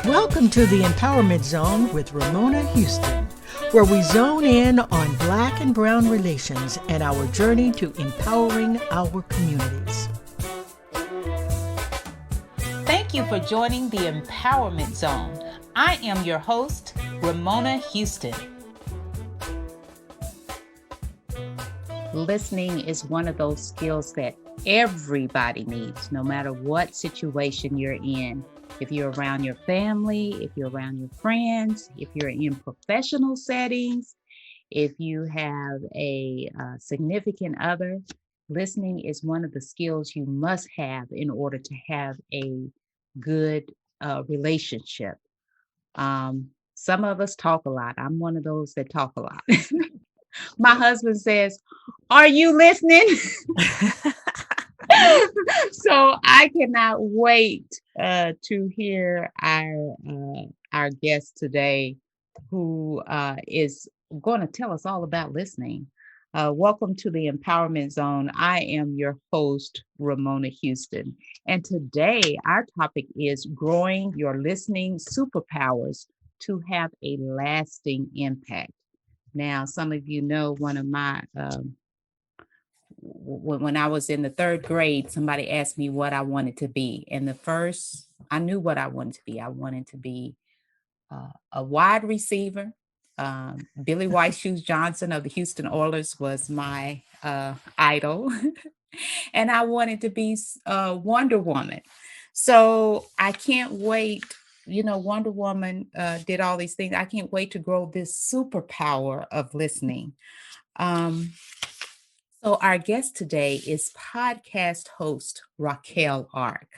Welcome to the Empowerment Zone with Ramona Houston, where we zone in on Black and Brown relations and our journey to empowering our communities. Thank you for joining the Empowerment Zone. I am your host, Ramona Houston. Listening is one of those skills that everybody needs, no matter what situation you're in. If you're around your family, if you're around your friends, if you're in professional settings, if you have a significant other, listening is one of the skills you must have in order to have a good relationship. Some of us talk a lot. I'm one of those that talk a lot. My husband says, "Are you listening?" So I cannot wait to hear our guest today, who is going to tell us all about listening. Welcome to the Empowerment Zone. I am your host, Ramona Houston, and today our topic is growing your listening superpowers to have a lasting impact. Now, some of you know one of my when I was in the third grade, somebody asked me what I wanted to be. And I knew what I wanted to be. I wanted to be a wide receiver. Billy White Shoes Johnson of the Houston Oilers was my idol. And I wanted to be Wonder Woman. So I can't wait. You know, Wonder Woman did all these things. I can't wait to grow this superpower of listening. So our guest today is podcast host Raquel Ark.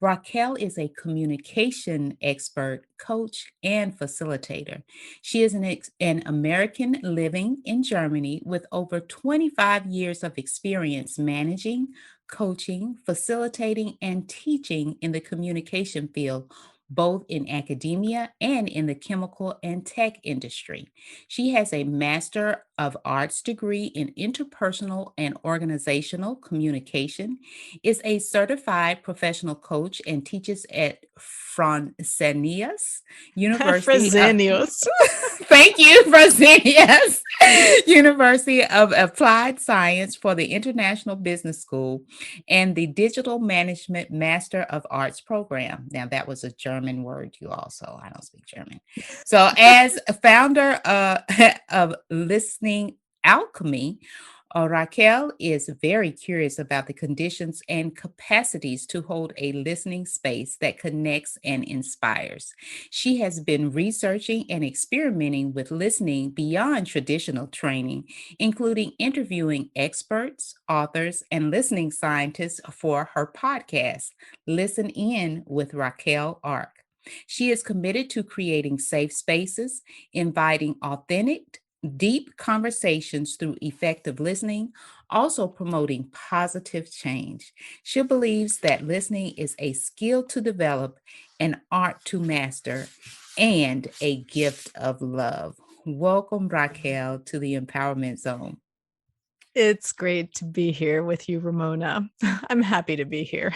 Raquel is a communication expert, coach, and facilitator. She is an American living in Germany with over 25 years of experience managing, coaching, facilitating, and teaching in the communication field, both in academia and in the chemical and tech industry. She has a Master of Arts degree in interpersonal and organizational communication, is a certified professional coach, and teaches at Fresenius University. Fresenius. Thank you, Fresenius University of Applied Science for the International Business School and the Digital Management Master of Arts program. Now, that was a German word, you also. I don't speak German. So, as a founder of Listening Alchemy, Raquel is very curious about the conditions and capacities to hold a listening space that connects and inspires. She has been researching and experimenting with listening beyond traditional training, including interviewing experts, authors, and listening scientists for her podcast, Listen In with Raquel Ark. She is committed to creating safe spaces, inviting authentic, deep conversations through effective listening, also promoting positive change. She believes that listening is a skill to develop, an art to master, and a gift of love. Welcome, Raquel, to the Empowerment Zone. It's great to be here with you, Ramona. I'm happy to be here.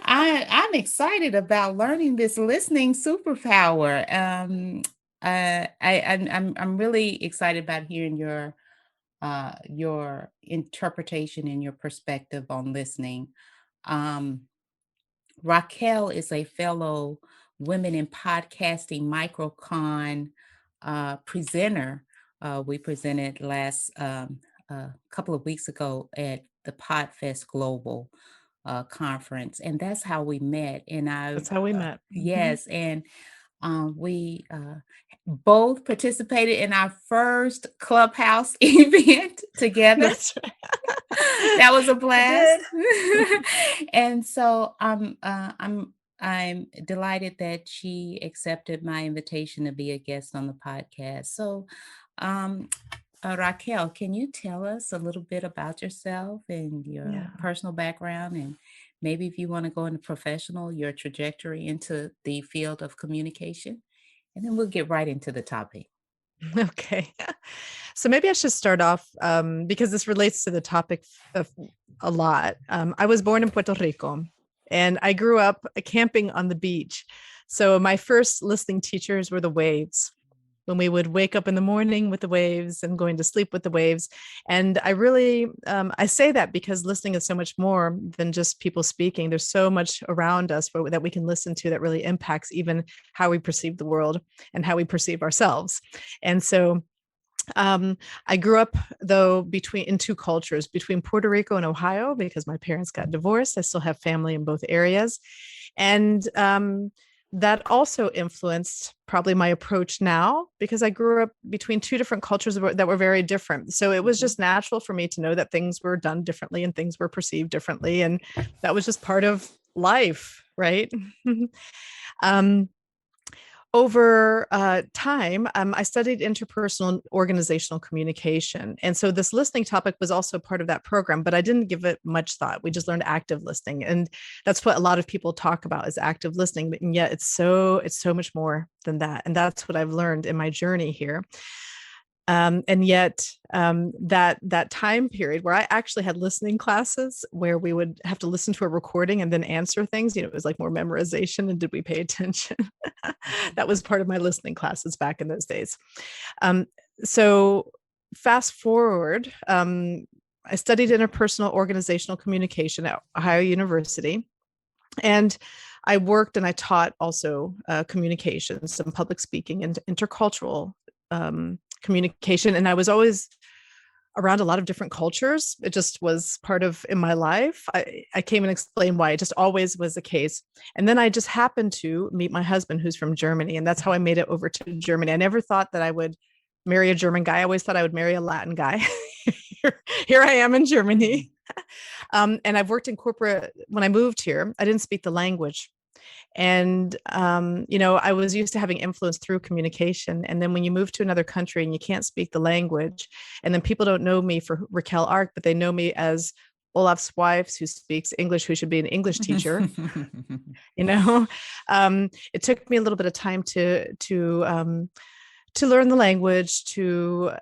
I'm excited about learning this listening superpower. I'm really excited about hearing your interpretation and your perspective on listening. Um, Raquel is a fellow Women in Podcasting Microcon presenter. We presented last couple of weeks ago at the Podfest Global conference, and that's how we met. And That's how we met. yes, and we both participated in our first Clubhouse event together. That's right. That was a blast. And so I'm delighted that she accepted my invitation to be a guest on the podcast. So Raquel, can you tell us a little bit about yourself and your personal background, and maybe if you want to go into professional, your trajectory into the field of communication, and then we'll get right into the topic. Okay. So maybe I should start off because this relates to the topic of a lot. I was born in Puerto Rico and I grew up camping on the beach. So my first listening teachers were the waves, when we would wake up in the morning with the waves and going to sleep with the waves. And I really, I say that because listening is so much more than just people speaking. There's so much around us that we can listen to that really impacts even how we perceive the world and how we perceive ourselves. And so I grew up though in two cultures, between Puerto Rico and Ohio, because my parents got divorced. I still have family in both areas. And that also influenced probably my approach now, because I grew up between two different cultures that were very different. So it was just natural for me to know that things were done differently and things were perceived differently. And that was just part of life, right? Over time, I studied interpersonal and organizational communication. And so this listening topic was also part of that program, but I didn't give it much thought. We just learned active listening. And that's what a lot of people talk about, is active listening. And yet it's so much more than that. And that's what I've learned in my journey here. And yet that time period where I actually had listening classes where we would have to listen to a recording and then answer things, it was like more memorization and did we pay attention? That was part of my listening classes back in those days. So fast forward, I studied interpersonal organizational communication at Ohio University. And I worked and I taught also communications, some public speaking and intercultural communication. And I was always around a lot of different cultures. It just was part of in my life. I came and explained why. It just always was the case. And then I just happened to meet my husband, who's from Germany. And that's how I made it over to Germany. I never thought that I would marry a German guy. I always thought I would marry a Latin guy. Here I am in Germany. And I've worked in corporate. When I moved here, I didn't speak the language. And, I was used to having influence through communication. And then when you move to another country and you can't speak the language, and then people don't know me for Raquel Ark, but they know me as Olaf's wife who speaks English, who should be an English teacher. It took me a little bit of time to learn the language, to,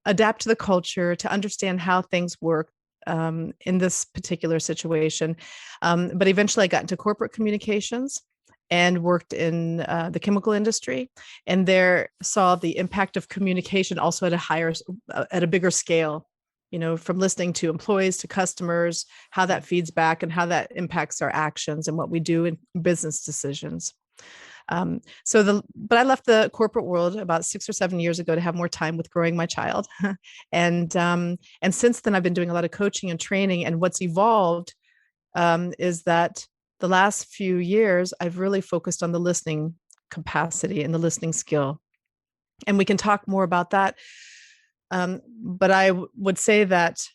adapt to the culture, to understand how things work. In this particular situation. But eventually I got into corporate communications and worked in the chemical industry, and there saw the impact of communication also at a bigger scale, from listening to employees to customers, how that feeds back and how that impacts our actions and what we do in business decisions. But I left the corporate world about 6 or 7 years ago to have more time with growing my child. And since then I've been doing a lot of coaching and training, and what's evolved is that the last few years I've really focused on the listening capacity and the listening skill. And we can talk more about that. But I would say that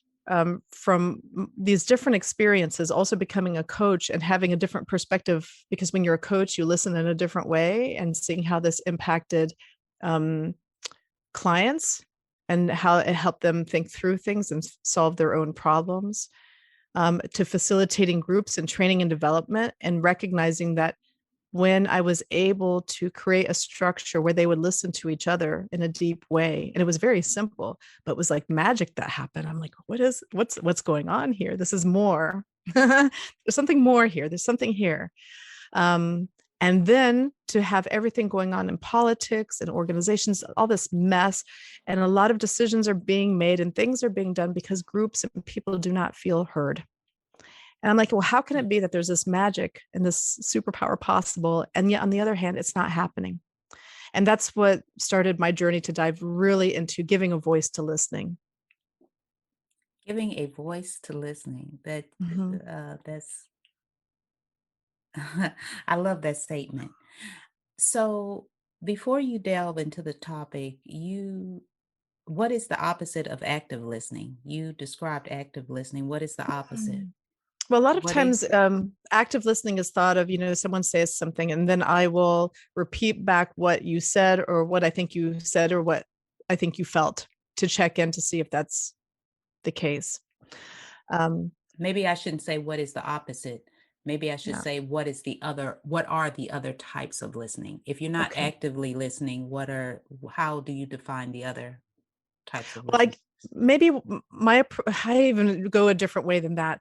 from these different experiences, also becoming a coach and having a different perspective, because when you're a coach, you listen in a different way, and seeing how this impacted clients and how it helped them think through things and solve their own problems, to facilitating groups and training and development, and recognizing that when I was able to create a structure where they would listen to each other in a deep way, and it was very simple, but it was like magic that happened. I'm like, what's going on here? This is more. There's something more here. There's something here. And then to have everything going on in politics and organizations, all this mess, and a lot of decisions are being made and things are being done because groups and people do not feel heard. And I'm like, well, how can it be that there's this magic and this superpower possible, and yet on the other hand, it's not happening? And that's what started my journey to dive really into giving a voice to listening. Giving a voice to listening. That's I love that statement. So before you delve into the topic, what is the opposite of active listening? You described active listening. What is the opposite? Well, a lot of times active listening is thought of, someone says something and then I will repeat back what you said or what I think you said or what I think you felt, to check in to see if that's the case. Maybe I shouldn't say what is the opposite. Maybe I should say what are the other types of listening? If you're not actively listening, how do you define the other? types of Well, listening? maybe I even go a different way than that.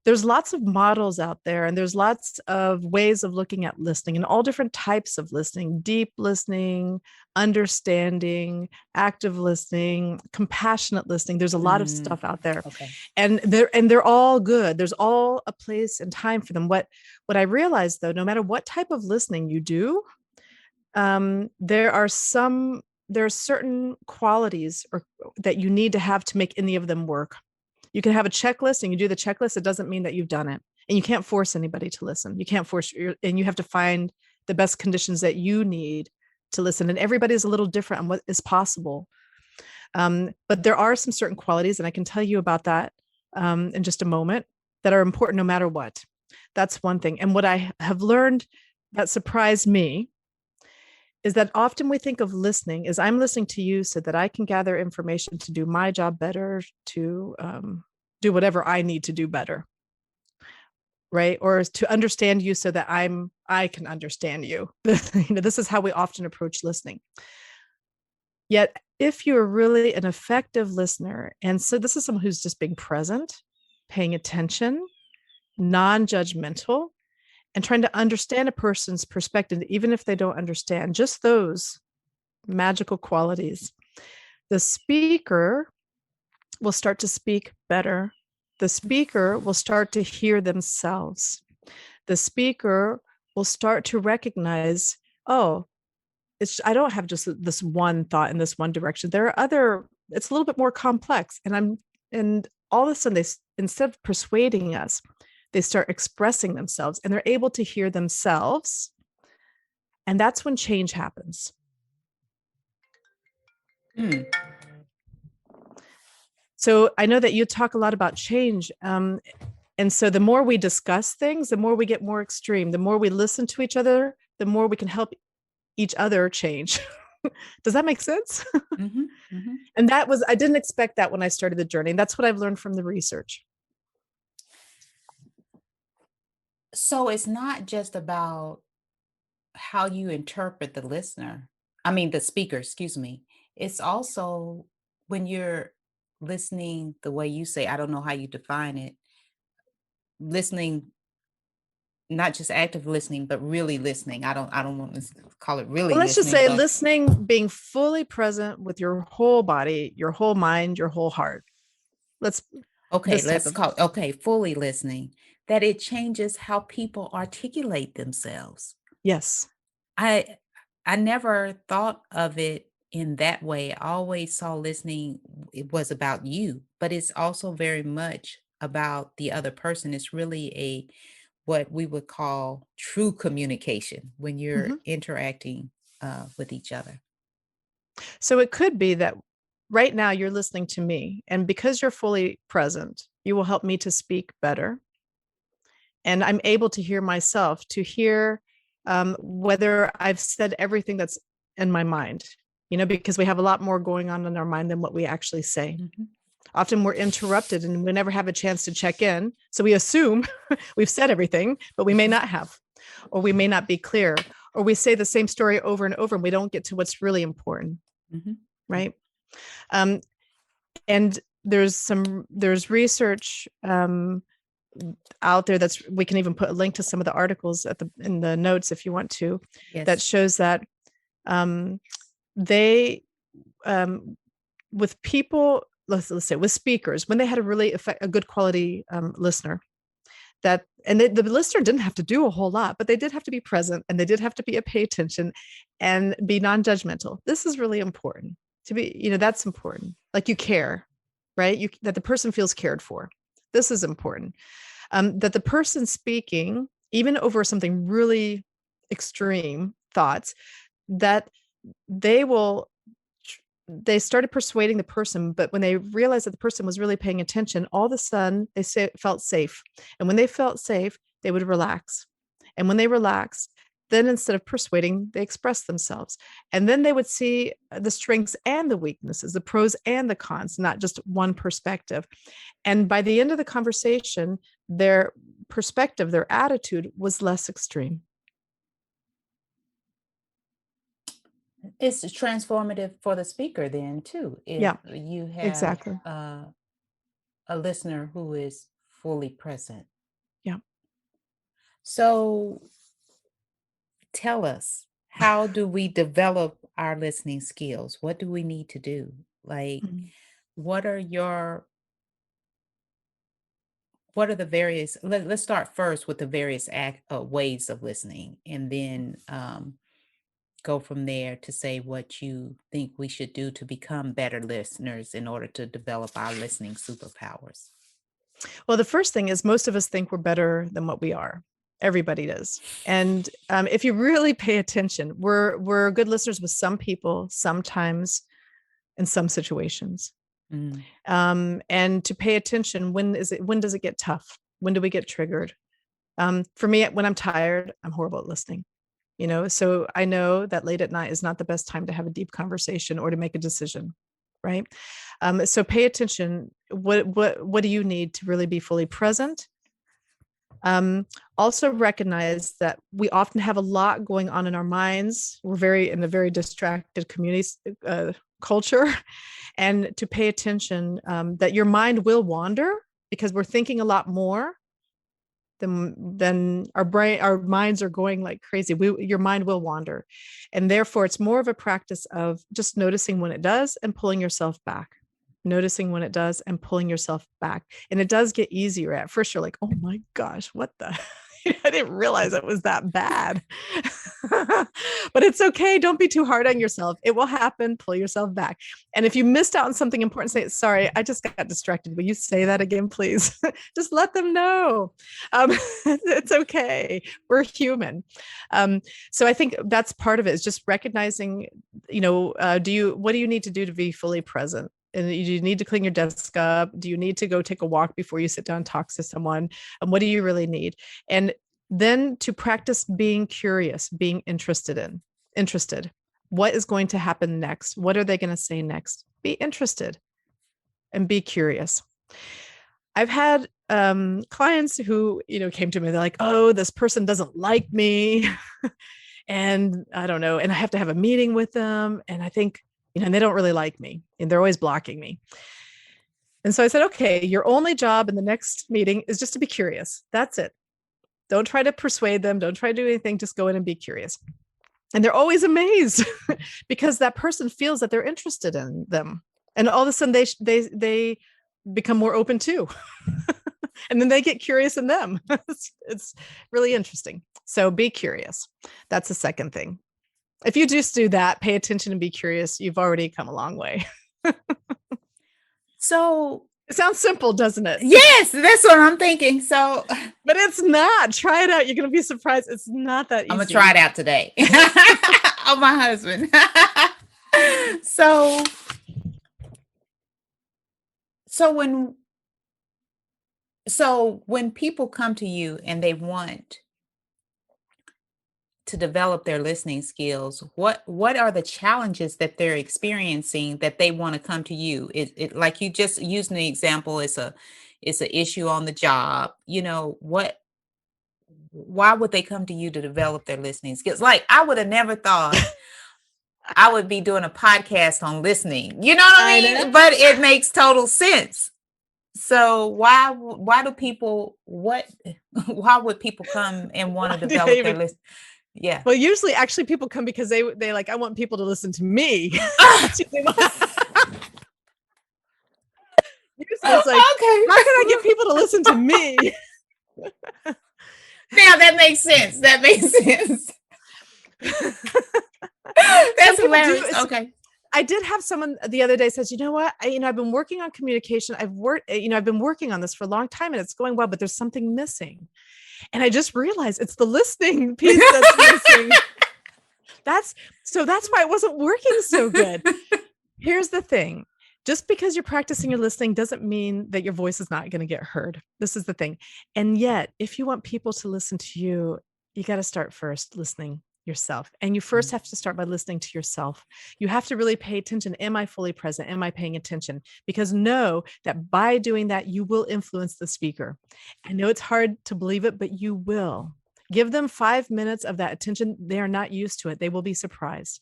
There's lots of models out there, and there's lots of ways of looking at listening, and all different types of listening: deep listening, understanding, active listening, compassionate listening. There's a lot of stuff out there, Okay. and they're all good. There's all a place and time for them. What I realized, though, no matter what type of listening you do, there are certain qualities that you need to have to make any of them work. You can have a checklist and you do the checklist. It doesn't mean that you've done it. And you can't force anybody to listen. You can't and you have to find the best conditions that you need to listen. And everybody's a little different on what is possible. But there are some certain qualities, and I can tell you about that in just a moment, that are important no matter what. That's one thing. And what I have learned that surprised me is that often we think of listening as I'm listening to you so that I can gather information to do my job better, to do whatever I need to do better, right? Or to understand you so that I can understand you. This is how we often approach listening. Yet, if you're really an effective listener, and so this is someone who's just being present, paying attention, non-judgmental, and trying to understand a person's perspective, even if they don't understand, just those magical qualities, the speaker will start to speak better. The speaker will start to hear themselves. The speaker will start to recognize, oh, I don't have just this one thought in this one direction. There are other, it's a little bit more complex. And all of a sudden, instead of persuading us, they start expressing themselves, and they're able to hear themselves. And that's when change happens. So I know that you talk a lot about change. And so the more we discuss things, the more we get more extreme. The more we listen to each other, the more we can help each other change. Does that make sense? And I didn't expect that when I started the journey. And that's what I've learned from the research. So it's not just about how you interpret the speaker, excuse me. It's also when you're listening the way you say, I don't know how you define it, listening, not just active listening, but really listening. I don't want to call it really. Well, let's just say but listening, being fully present with your whole body, your whole mind, your whole heart. Fully listening, that it changes how people articulate themselves. Yes. I never thought of it in that way. I always saw listening, it was about you, but it's also very much about the other person. It's really what we would call true communication when you're interacting with each other. So it could be that right now you're listening to me, and because you're fully present, you will help me to speak better. And I'm able to hear myself, to hear whether I've said everything that's in my mind, because we have a lot more going on in our mind than what we actually say. Often we're interrupted and we never have a chance to check in. So we assume we've said everything, but we may not have, or we may not be clear, or we say the same story over and over and we don't get to what's really important. Right. And there's research out there we can even put a link to some of the articles in the notes if you want to, that shows that they with people, let's say with speakers, when they had a good quality listener, the listener didn't have to do a whole lot, but they did have to be present, and they did have to pay attention and be non-judgmental. This is really important to be, that's important. Like you care, right? That the person feels cared for. This is important. That the person speaking, even over something really extreme thoughts, that they started persuading the person, but when they realized that the person was really paying attention, all of a sudden they felt safe. And when they felt safe, they would relax. And when they relaxed, then instead of persuading, they expressed themselves. And then they would see the strengths and the weaknesses, the pros and the cons, not just one perspective. And by the end of the conversation, their perspective, their attitude was less extreme. It's transformative for the speaker then too. If Yeah, you have exactly. a listener who is fully present. Yeah. So tell us, how do we develop our listening skills? What do we need to do? Like, Mhm. what are your what are the various let's start first with the various ways of listening, and then go from there to say what you think we should do to become better listeners in order to develop our listening superpowers. Well, the first thing is most of us think we're better than what we are. Everybody does. And if you really pay attention, we're good listeners with some people, sometimes in some situations. Mm. And to pay attention, when does it get tough? When do we get triggered? For me, when I'm tired, I'm horrible at listening. So I know that late at night is not the best time to have a deep conversation or to make a decision, right? So pay attention. What do you need to really be fully present? Also recognize that we often have a lot going on in our minds. We're in a very distracted community culture, and to pay attention that your mind will wander because we're thinking a lot more than our minds are going like crazy. Your mind will wander, and therefore it's more of a practice of just noticing when it does and pulling yourself back. Noticing when it does and pulling yourself back. And it does get easier. At first you're like, oh my gosh, what the I didn't realize it was that bad. But it's okay. Don't be too hard on yourself. It will happen. Pull yourself back. And if you missed out on something important, say, sorry, I just got distracted. Will you say that again, please? Just let them know. It's okay. We're human. So I think that's part of it, is just recognizing, what do you need to do to be fully present? And do you need to clean your desk up? Do you need to go take a walk before you sit down and talk to someone? And what do you really need? And then to practice being curious, being interested. What is going to happen next? What are they going to say next? Be interested and be curious. I've had clients who, came to me. They're like, oh, this person doesn't like me. And I don't know. And I have to have a meeting with them. And I think, and they don't really like me, and they're always blocking me. And so I said, okay, your only job in the next meeting is just to be curious. That's it. Don't try to persuade them. Don't try to do anything. Just go in and be curious. And they're always amazed because that person feels that they're interested in them. And all of a sudden they become more open too. And then they get curious in them. It's really interesting. So be curious. That's the second thing. If you just do that, pay attention and be curious, you've already come a long way. So it sounds simple, doesn't it? Yes, that's what I'm thinking. So, but it's not. Try it out. You're going to be surprised. It's not that easy. I'm going to try it out today. Oh, my husband. So when people come to you and they want to develop their listening skills, what are the challenges that they're experiencing that they want to come to you? It like you just using the example, it's an issue on the job. Why would they come to you to develop their listening skills? Like, I would have never thought I would be doing a podcast on listening. You know what I mean? But it makes total sense. So why would people come and want to develop their list? Yeah. Well, usually actually people come because they like, I want people to listen to me. Usually it's like, okay, how can I get people to listen to me? Now that makes sense. That's hilarious. Okay. I did have someone the other day says, you know what? I've been working on communication. I've been working on this for a long time and it's going well, but there's something missing. And I just realized it's the listening piece that's missing. That's why it wasn't working so good. Here's the thing. Just because you're practicing your listening doesn't mean that your voice is not going to get heard. This is the thing. And yet, if you want people to listen to you, you got to start first listening yourself. And you first have to start by listening to yourself. You have to really pay attention. Am I fully present? Am I paying attention? Because know that by doing that, you will influence the speaker. I know it's hard to believe it, but you will. Give them 5 minutes of that attention. They are not used to it. They will be surprised.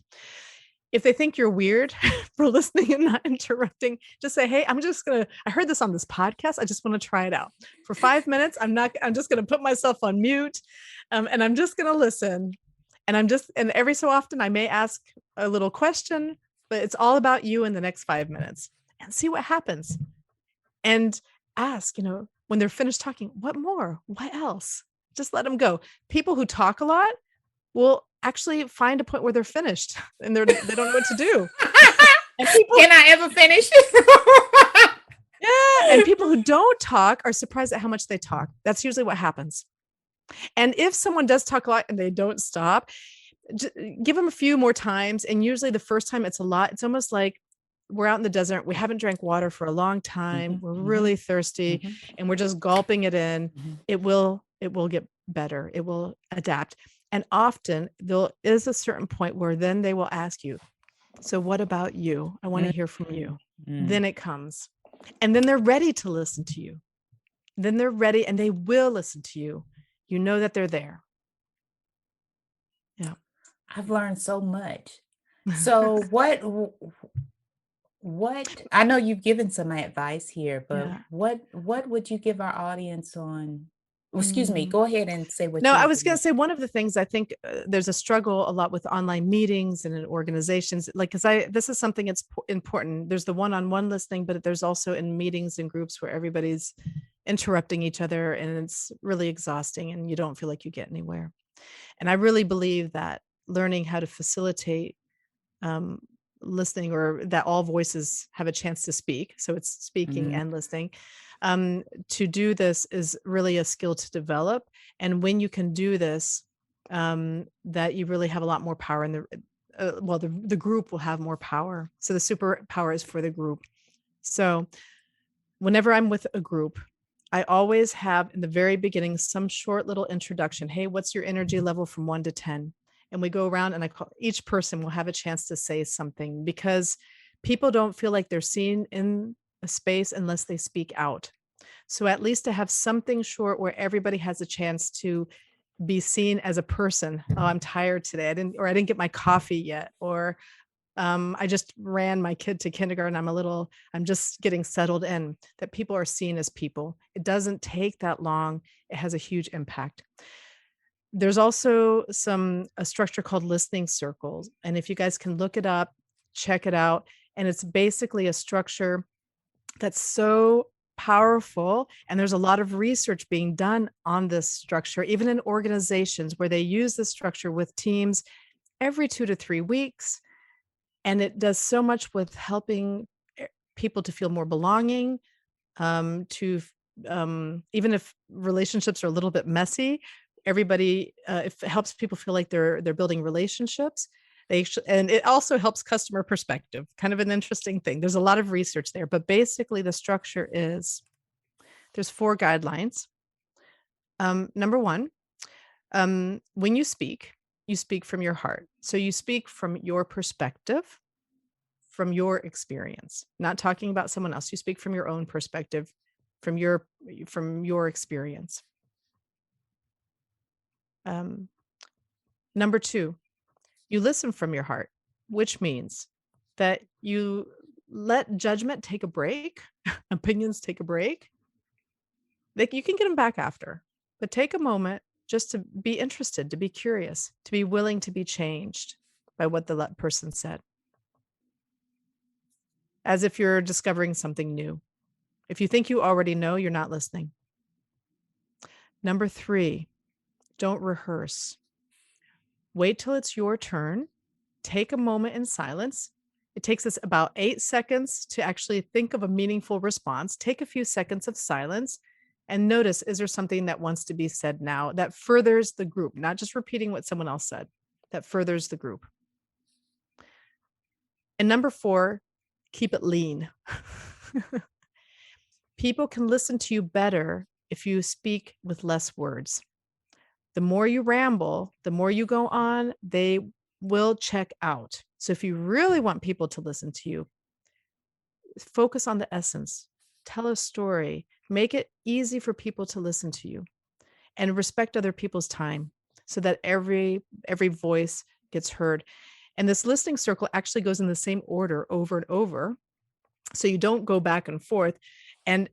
If they think you're weird for listening and not interrupting, just say, hey, I heard this on this podcast. I just want to try it out for 5 minutes. I'm just going to put myself on mute and I'm just going to listen. And every so often I may ask a little question, but it's all about you in the next 5 minutes and see what happens. And ask, when they're finished talking, what more? What else? Just let them go. People who talk a lot will actually find a point where they're finished and they don't know what to do. And can I ever finish? Yeah. And people who don't talk are surprised at how much they talk. That's usually what happens. And if someone does talk a lot and they don't stop, give them a few more times. And usually the first time it's a lot. It's almost like we're out in the desert. We haven't drank water for a long time. We're really thirsty and we're just gulping it in. It will get better. It will adapt. And often there is a certain point where then they will ask you, so what about you? I want to hear from you. Then it comes. And then they're ready to listen to you. Then they're ready and they will listen to you. You know that they're there. Yeah. I've learned so much. So what I know you've given some advice here, but what would you give our audience on? Excuse me, go ahead and say what. No, I was going to say one of the things I think there's a struggle a lot with online meetings and in organizations, because this is something that's important. There's the one-on-one listening, but there's also in meetings and groups where everybody's interrupting each other and it's really exhausting and you don't feel like you get anywhere. And I really believe that learning how to facilitate listening, or that all voices have a chance to speak. So it's speaking and listening. To do this is really a skill to develop. And when you can do this, that you really have a lot more power in the group will have more power. So the superpower is for the group. So whenever I'm with a group, I always have in the very beginning some short little introduction. Hey, what's your energy level from 1 to 10? And we go around and each person will have a chance to say something, because people don't feel like they're seen in a space unless they speak out. So at least to have something short where everybody has a chance to be seen as a person. Oh, I'm tired today. I didn't get my coffee yet. Or I just ran my kid to kindergarten. I'm just getting settled in. That people are seen as people. It doesn't take that long. It has a huge impact. There's also a structure called listening circles. And if you guys can look it up, check it out. And it's basically a structure that's so powerful. And there's a lot of research being done on this structure, even in organizations where they use this structure with teams every 2 to 3 weeks. And it does so much with helping people to feel more belonging, even if relationships are a little bit messy, everybody, it helps people feel like they're building relationships. And it also helps customer perspective, kind of an interesting thing. There's a lot of research there, but basically the structure is, there's 4 guidelines. Number 1, when you speak from your heart. So you speak from your perspective, from your experience, not talking about someone else. You speak from your own perspective, from your experience. Number 2, you listen from your heart, which means that you let judgment take a break, opinions take a break. Like, you can get them back after, but take a moment just to be interested, to be curious, to be willing to be changed by what the person said, as if you're discovering something new. If you think you already know, you're not listening. Number 3, don't rehearse. Wait till it's your turn. Take a moment in silence. It takes us about 8 seconds to actually think of a meaningful response. Take a few seconds of silence and notice, is there something that wants to be said now that furthers the group, not just repeating what someone else said, that furthers the group. And number 4, keep it lean. People can listen to you better if you speak with less words. The more you ramble, the more you go on, they will check out. So if you really want people to listen to you, focus on the essence, tell a story, make it easy for people to listen to you, and respect other people's time so that every voice gets heard. And this listening circle actually goes in the same order over and over. So you don't go back and forth. And,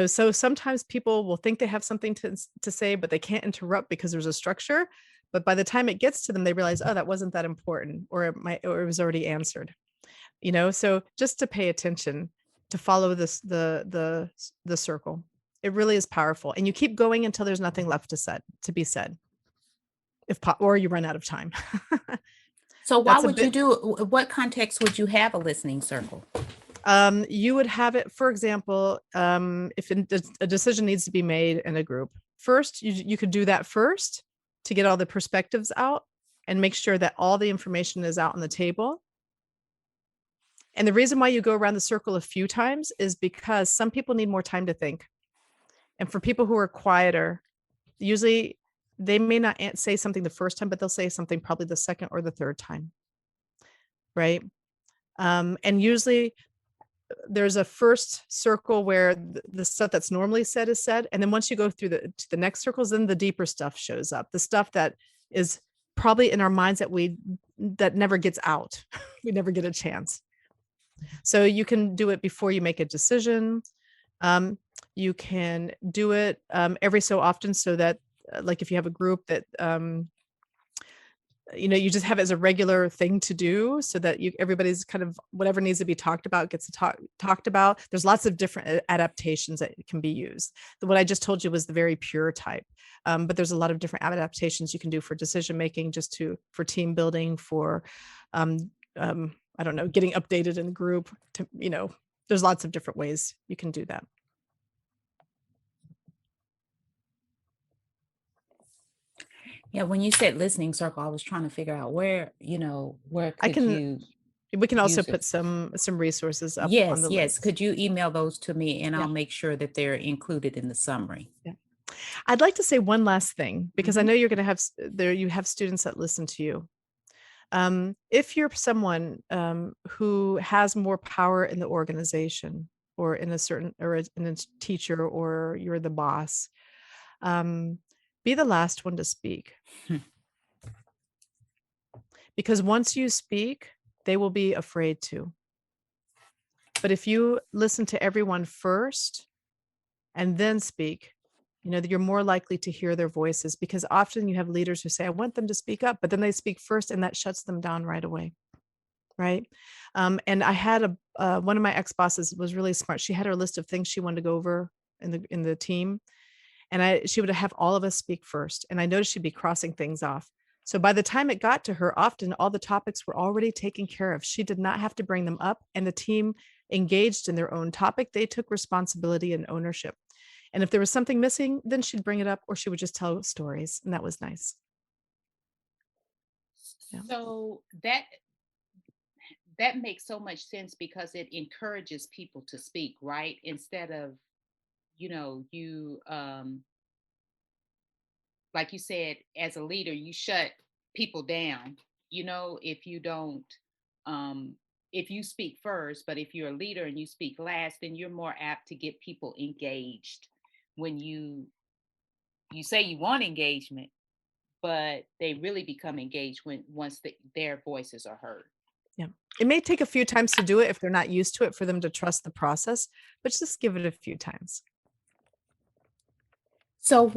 so sometimes people will think they have something to say, but they can't interrupt because there's a structure. But by the time it gets to them, they realize, oh, that wasn't that important, or it was already answered. So just to pay attention, to follow the circle. It really is powerful. And you keep going until there's nothing left to be said. Or you run out of time. So why would you do, what context would you have a listening circle? You would have it, for example, if a decision needs to be made in a group. First, you could do that first to get all the perspectives out and make sure that all the information is out on the table. And the reason why you go around the circle a few times is because some people need more time to think. And for people who are quieter, usually they may not say something the first time, but they'll say something probably the second or the third time. Right. And usually there's a first circle where the stuff that's normally said is said. And then once you go through to the next circles, then the deeper stuff shows up. The stuff that is probably in our minds that never gets out. We never get a chance. So you can do it before you make a decision. You can do it every so often, so that like if you have a group that you just have it as a regular thing to do, so that everybody's kind of whatever needs to be talked about gets talked about. There's lots of different adaptations that can be used. What I just told you was the very pure type, but there's a lot of different adaptations you can do for decision making, for team building, for I don't know, getting updated in the group. There's lots of different ways you can do that. Yeah, when you said listening circle, I was trying to figure out where we can also put some resources up on the list. Yes. Could you email those to me, and I'll make sure that they're included in the summary. Yeah. I'd like to say one last thing, because I know you're going to you have students that listen to you. If you're someone who has more power in the organization, or in a teacher, or you're the boss, be the last one to speak. Because once you speak, they will be afraid to. But if you listen to everyone first and then speak, you're more likely to hear their voices, because often you have leaders who say, I want them to speak up, but then they speak first, and that shuts them down right away. Right. And I had one of my ex-bosses was really smart. She had her list of things she wanted to go over in the team. And she would have all of us speak first. And I noticed she'd be crossing things off. So by the time it got to her, often all the topics were already taken care of. She did not have to bring them up, and the team engaged in their own topic. They took responsibility and ownership. And if there was something missing, then she'd bring it up, or she would just tell stories. And that was nice. Yeah. So that makes so much sense, because it encourages people to speak, right? Instead of, like you said, as a leader, you shut people down, if you don't, if you speak first. But if you're a leader and you speak last, then you're more apt to get people engaged when you say you want engagement, but they really become engaged once their voices are heard. Yeah. It may take a few times to do it if they're not used to it, for them to trust the process, but just give it a few times. So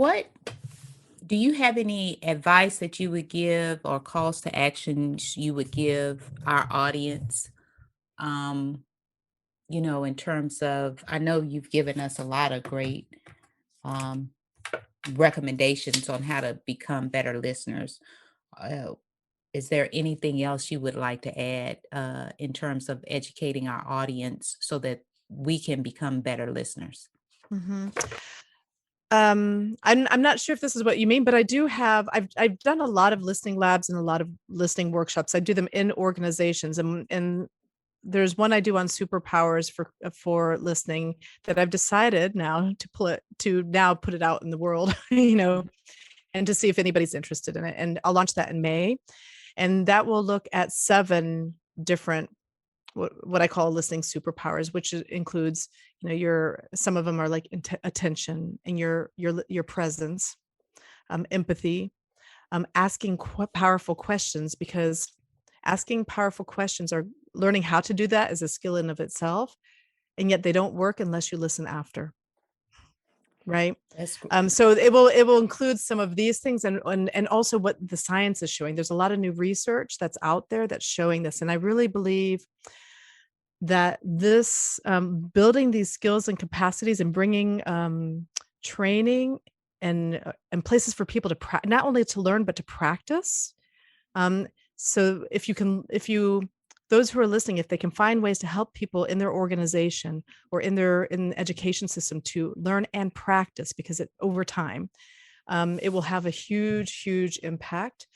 do you have any advice that you would give, or calls to actions you would give our audience? In terms of, I know you've given us a lot of great recommendations on how to become better listeners. Is there anything else you would like to add in terms of educating our audience so that we can become better listeners? Mm-hmm. I'm not sure if this is what you mean, but I've done a lot of listening labs and a lot of listening workshops. I do them in organizations, and there's one I do on Superpowers for listening that I've decided now to put it out in the world, and to see if anybody's interested in it. And I'll launch that in May, and that will look at 7 different what I call listening superpowers, which includes, some of them are like attention and your presence, empathy, asking powerful questions, because asking powerful questions or learning how to do that is a skill in of itself. And yet they don't work unless you listen after. Right. That's So it will include some of these things and also what the science is showing. There's a lot of new research that's out there that's showing this. And I really believe that this building these skills and capacities and bringing training and places for people to not only to learn, but to practice. So if those who are listening, if they can find ways to help people in their organization or in the education system to learn and practice, because over time, it will have a huge impact.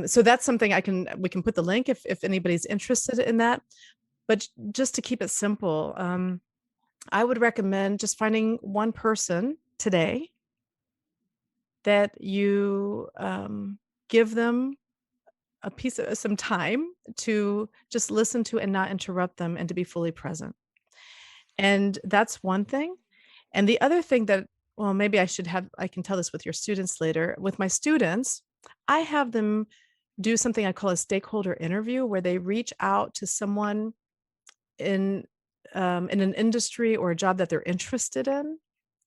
So that's something we can put the link if anybody's interested in that. But just to keep it simple, I would recommend just finding one person today that you give them a piece of some time to just listen to and not interrupt them and to be fully present. And that's one thing. And the other thing that, well, maybe I can tell this with your students later. With my students, I have them do something I call a stakeholder interview, where they reach out to someone in an industry or a job that they're interested in,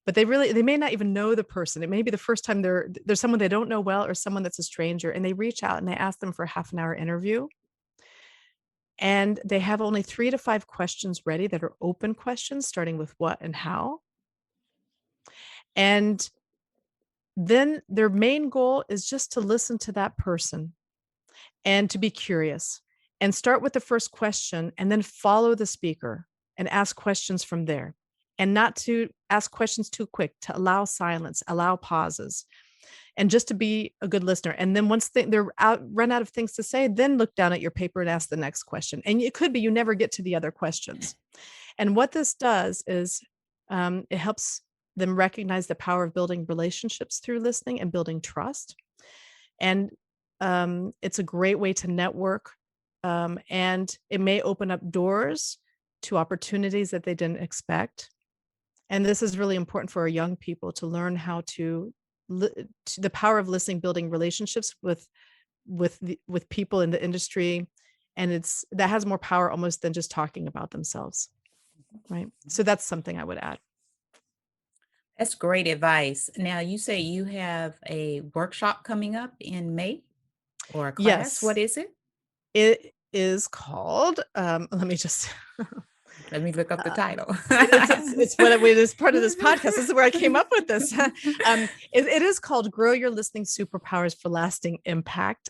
but they may not even know the person. It may be the first time there's someone they don't know well or someone that's a stranger, and they reach out and they ask them for a half-an-hour interview. And they have only 3 to 5 questions ready that are open questions, starting with what and how. And then their main goal is just to listen to that person and to be curious and start with the first question and then follow the speaker and ask questions from there, and not to ask questions too quick, to allow silence, allow pauses, and just to be a good listener. And then once they're run out of things to say, then look down at your paper and ask the next question. And it could be you never get to the other questions. And what this does is it helps them recognize the power of building relationships through listening and building trust. And it's a great way to network. And it may open up doors to opportunities that they didn't expect. And this is really important for our young people to learn how to the power of listening, building relationships with people in the industry. And that has more power almost than just talking about themselves. Right. So that's something I would add. That's great advice. Now, you say you have a workshop coming up in May or a class. Yes. What is it? It is called, let me look up the title. It's part of this podcast. This is where I came up with this. It is called Grow Your Listening Superpowers for Lasting Impact.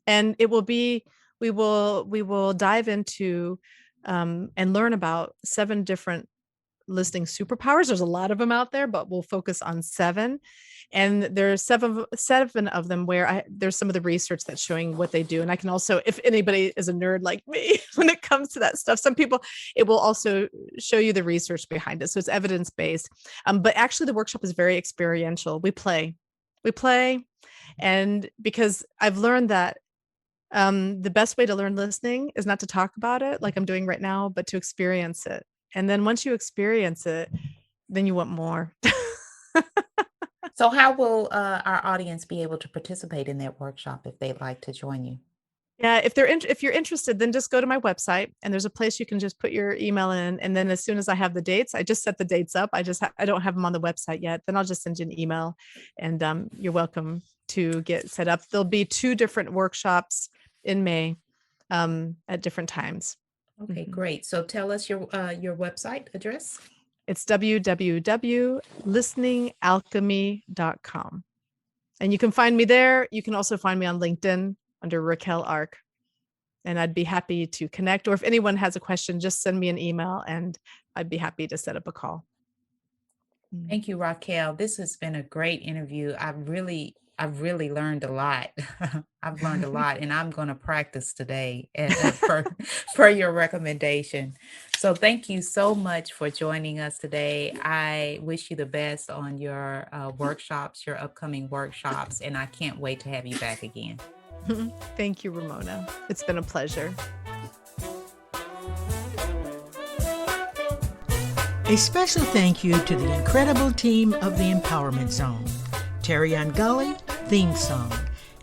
And we will dive into and learn about 7 different listening superpowers. There's a lot of them out there, but we'll focus on 7. And there's seven of them where there's some of the research that's showing what they do. And I can also, if anybody is a nerd like me, when it comes to that stuff, some people, it will also show you the research behind it. So it's evidence-based. But actually the workshop is very experiential. We play. And because I've learned that the best way to learn listening is not to talk about it like I'm doing right now, but to experience it. And then once you experience it, then you want more. So how will our audience be able to participate in that workshop if they'd like to join you? Yeah, if you're interested, then just go to my website, and there's a place you can just put your email in. And then as soon as I have the dates, I just set the dates up. I don't have them on the website yet. Then I'll just send you an email, and you're welcome to get set up. There'll be 2 different workshops in May at different times. Okay, great. So tell us your website address. It's www.listeningalchemy.com. And you can find me there. You can also find me on LinkedIn under Raquel Ark. And I'd be happy to connect. Or if anyone has a question, just send me an email and I'd be happy to set up a call. Thank you, Raquel. This has been a great interview. I've really learned a lot. I've learned a lot, and I'm going to practice today per your recommendation. So thank you so much for joining us today. I wish you the best on your workshops, your upcoming workshops, and I can't wait to have you back again. Thank you, Ramona. It's been a pleasure. A special thank you to the incredible team of the Empowerment Zone. Terry Gully, theme song.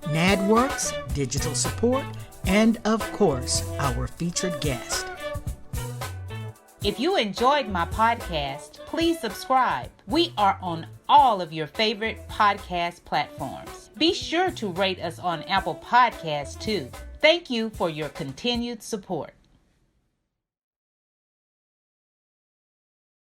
NADWorks, digital support. and, of course, our featured guest. If you enjoyed my podcast, please subscribe. We are on all of your favorite podcast platforms. Be sure to rate us on Apple Podcasts too. Thank you for your continued support.